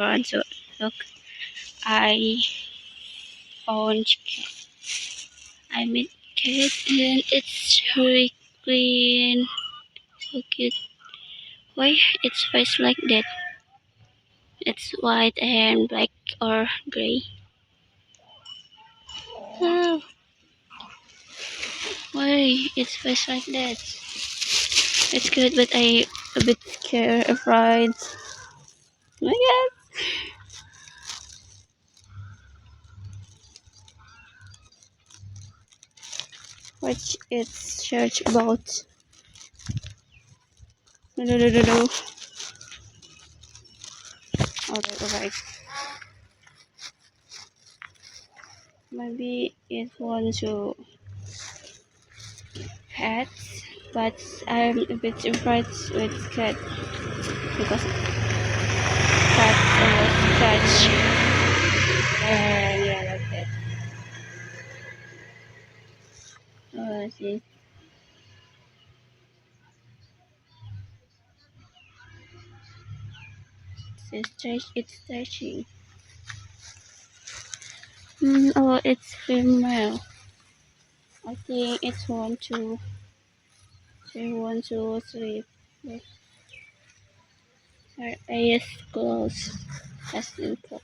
And so look, I found cat. I met cat and it's very clean, so cute. Why its face like that? It's white and black or gray. Oh, why its face like that? It's good, but I a bit scared, afraid. Oh my god! What it's search about? No, no, no, no, no. Alright, alright. Maybe it wants to pets, but I'm a bit afraid with cat because cats always catch and yeah, like that. Oh, I see. It's stretching. Oh, it's female. I think it's one, two, three, one, two, three. Yes, her eyes closed. That's in close.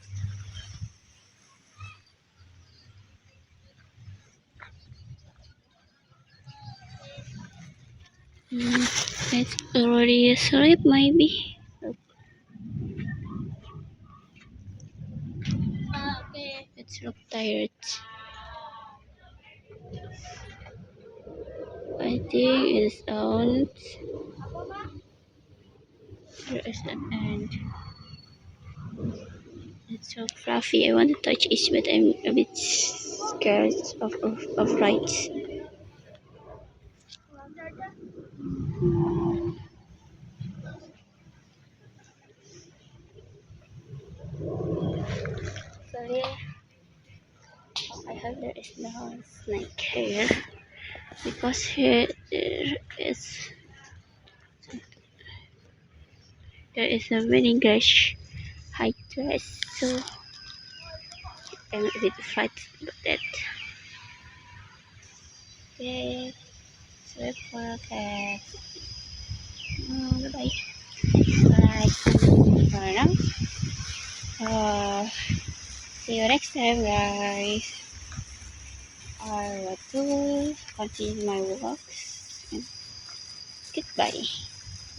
It's already asleep, maybe. It's look tired. I think it's on. There is an end. It's so fluffy. I want to touch it, but I'm a bit scared of heights. Sorry, I hope there is no snake here because here there is a very grass high grass, so I'm a bit afraid about that. Okay, so for cat. Bye bye. Bye. For now. See you next time, guys. I want to continue my vlogs. And goodbye.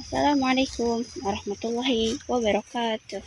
Assalamualaikum warahmatullahi wabarakatuh.